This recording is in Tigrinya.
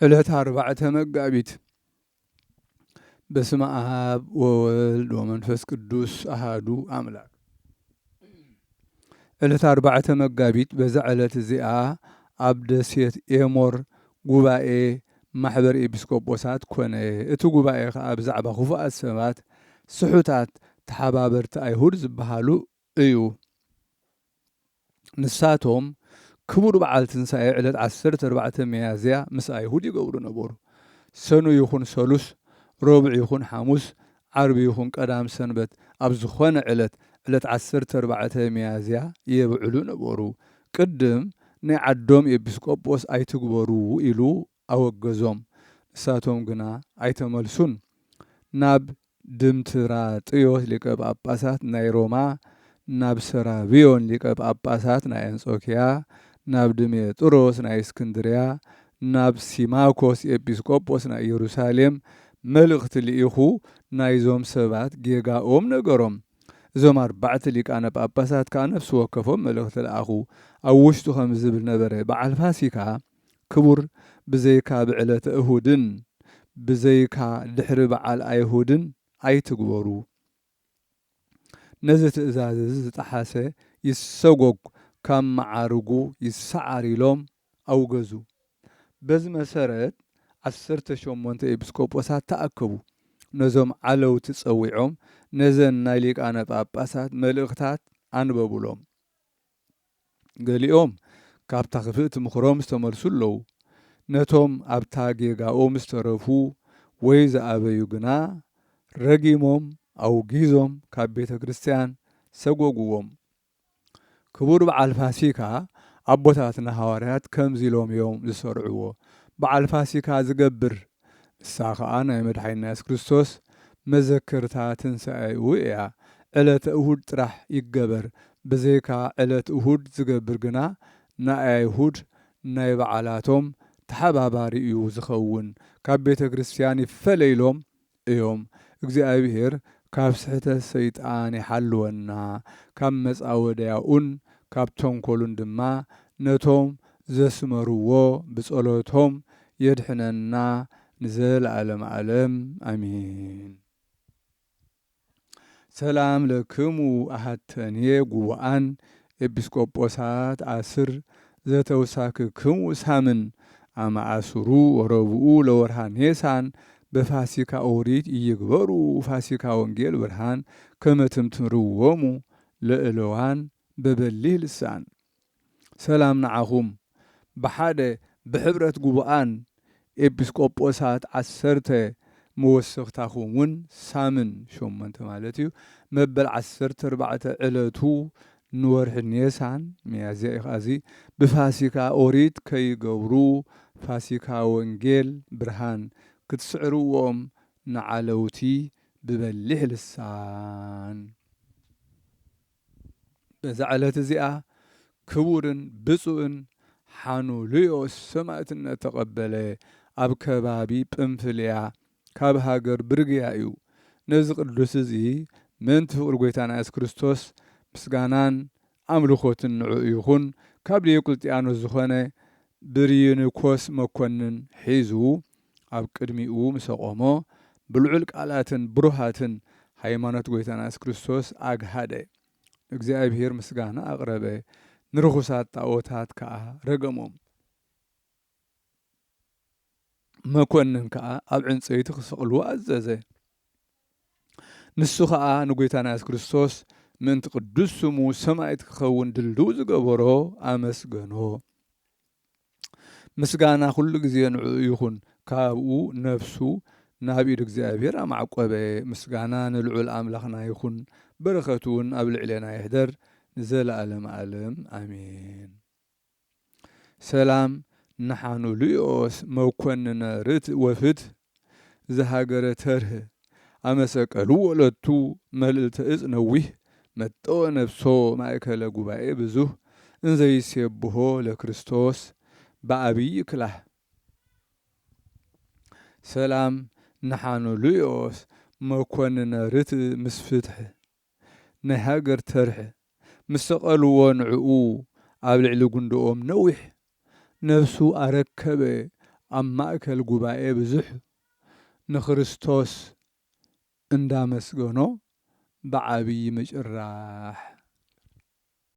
ዕለት 4 መጋቢት በስመ አብ ወወልድ ወመንፈስ ቅዱስ አሃዱ አምላክ። ዕለት 4 መጋቢት በዛ ዕለት እዚኣ ኣብ ደሴት ኤሞር ጉባኤ ማሕበር ኤጲስቆጶሳት ኮነ። እቲ ጉባኤ ከዓ ብዛዕባ ክፉኣት ሰባት ስሑታት ተሓባበርቲ ኣይሁድ ዝበሃሉ እዩ። ንሳቶም ክቡር በዓል ትንሣኤ ዕለት 14 ሚያዝያ ምስ ኣይሁድ ይገብሩ ነበሩ። ሰኑ ይኹን ሰሉስ፣ ረቡዕ ይኹን ሐሙስ፣ ዓርቢ ይኹን ቀዳም ሰንበት ኣብ ዝኾነ ዕለት 14 ሚያዝያ የብዕሉ ነበሩ። ቅድም ናይ ዓዶም ኤጲስቆጶስ ኣይትግበሩ ኢሉ ኣወገዞም። ንሳቶም ግና ኣይተመልሱን። ናብ ድምትራጥዮስ ሊቀ ጳጳሳት ናይ ሮማ፣ ናብ ሰራብዮን ሊቀ ጳጳሳት ናይ አንጾኪያ፣ ናብ ድሜጥሮስ ናይ እስክንድርያ፣ ናብ ሲማኮስ ኤጲስቆጶስ ናይ ኢየሩሳሌም መልእኽቲ ልኢኹ ናይዞም ሰባት ጌጋኦም ነገሮም። እዞም 4 ሊቃነ ጳጳሳት ከዓ ነፍሲ ወከፎም መልእኽቲ ለኣኹ። ኣብ ውሽጡ ከም ዝብል ነበረ በዓል ፋሲካ ክቡር ብዘይካ ብዕለተ እሁድን ብዘይካ ድሕሪ በዓል ኣይሁድን ኣይትግበሩ። ነዚ ትእዛዝ ዝጠሓሰ ይሰጎግ ካብ መዓርጉ ይሰዓር ኢሎም ኣውገዙ። በዚ መሰረት 18 ኤጲስቆጶሳት ተኣከቡ። ነዞም ዓለውቲ ፀዊዖም ነዘን ናይ ሊቃነ ጳጳሳት መልእኽታት ኣንበቡሎም። ገሊኦም ካብታ ክፍእቲ ምኽሮም ዝተመልሱ ኣለዉ። ነቶም ኣብታ ጌጋኦም ዝተረፉ ወይ ዝኣበዩ ግና ረጊሞም ኣውጊዞም ካብ ቤተ ክርስቲያን ሰጎግዎም። ክቡር በዓል ፋሲካ ኣቦታትና ሐዋርያት ከምዚ ኢሎም እዮም ዝሰርዕዎ። በዓል ፋሲካ ዝገብር ንሳ ከዓ ናይ መድሓኒና ኢየሱስ ክርስቶስ መዘከርታ ትንሣኤኡ እያ። ዕለተ እሁድ ጥራሕ ይገበር። ብዘይካ ዕለት እሁድ ዝገብር ግና ናይ ኣይሁድ ናይ በዓላቶም ተሓባባሪ እዩ ዝኸውን። ካብ ቤተ ክርስቲያን ይፈለይሎም እዮም። እግዚኣብሔር ካብ ስሕተት ሰይጣን ይሓልወና፣ ካብ መጻወድያኡን ካብ ተንኰሉን ድማ ነቶም ዘስመርዎ ብጸሎቶም የድሕነና ንዘለዓለም ዓለም ኣሚን። ሰላም ለክሙ ኣሃተንየ ጉቡኣን ኤጲስቆጶሳት አስር ዘተውሳክክሙ ሳምን አማአስሩ ወረብኡ ለወርሃ ኔሳን በፋሲካ ኦሪት ይግበሩ ፋሲካ ወንጌል ብርሃን ከመትምትርዎሙ ለእለዋን በበሊህ ልሳን። ሰላም ንዓኹም ብሓደ ብሕብረት ጉቡኣን ኤጲስቆጶሳት 10 መወሰኽታኹምን ሳምን 8 ማለት እዩ መበል 14 ዕለቱ ንወርሒ ኔሳን ሚያዝያ ኢኻዚ ብፋሲካ ኦሪት ከይገብሩ ፋሲካ ወንጌል ብርሃን ክትስዕርዎም ንዓለውቲ ብበሊሕ ልሳን። በዛ ዕለት እዚኣ ክቡርን ብፁዕን ሓኑልዮስ ሰማዕትነት ተቐበለ። ኣብ ከባቢ ጵንፍልያ ካብ ሃገር ብርግያ እዩ። ነዚ ቅዱስ እዚ ምእንቲ ፍቅሪ ጎይታና ኢየሱስ ክርስቶስ ምስጋናን ኣምልኾትን ንዑ ይኹን። ካብ ዲዮቅልጥያኖስ ዝኾነ ብርይንኮስ መኮንን ሒዙ ኣብ ቅድሚኡ ምስ ቆሞ ብልዑል ቃላትን ብሩሃትን ሃይማኖት ጎይታና ኢየሱስ ክርስቶስ ኣግሃደ። እግዚአብሔር ምስጋና ኣቕረበ። ንርኹሳት ጣዖታት ከዓ ረገሞም። መኮንን ከዓ ኣብ ዕንፀይቲ ክሰቕልዎ ኣዘዘ። ንሱ ከዓ ንጎይታና ኢየሱስ ክርስቶስ ምእንቲ ቅዱስ ስሙ ሰማዕት ክኸውን ድልድው ዝገበሮ ኣመስገኖ። ምስጋና ኩሉ ግዜ ንዑ ይኹን። ካብኡ ነፍሱ ናብ ኢድ እግዚኣብሔር ኣማዕቆበ። ምስጋና ንልዑል ኣምላኽና ይኹን። በረኸቱ እውን ኣብ ልዕልና ይሕደር ንዘለዓለም ዓለም ኣሜን። ሰላም ንሓኑልዮስ መኮንነ ርትዕ ወፍትሕ ዝሃገረ ተርህ ኣመሰቀሉ ወለቱ መልእልተ እፅ ነዊህ መጠወ ነፍሶ ማእከለ ጉባኤ ብዙህ እንዘይሴብሖ ለክርስቶስ በዓብይ ክላህ። ሰላም ንሓኑልዮስ መኮንነ ርትዕ ምስ ፍትሕ ናይ ሃገር ተርሕ ምሰቐልዎ ንዕኡ ኣብ ልዕሊ ጉንድኦም ነዊሕ ነፍሱ ኣረከበ ኣብ ማእከል ጉባኤ ብዙሕ ንክርስቶስ እንዳመስገኖ ብዓብይ ምጭራሕ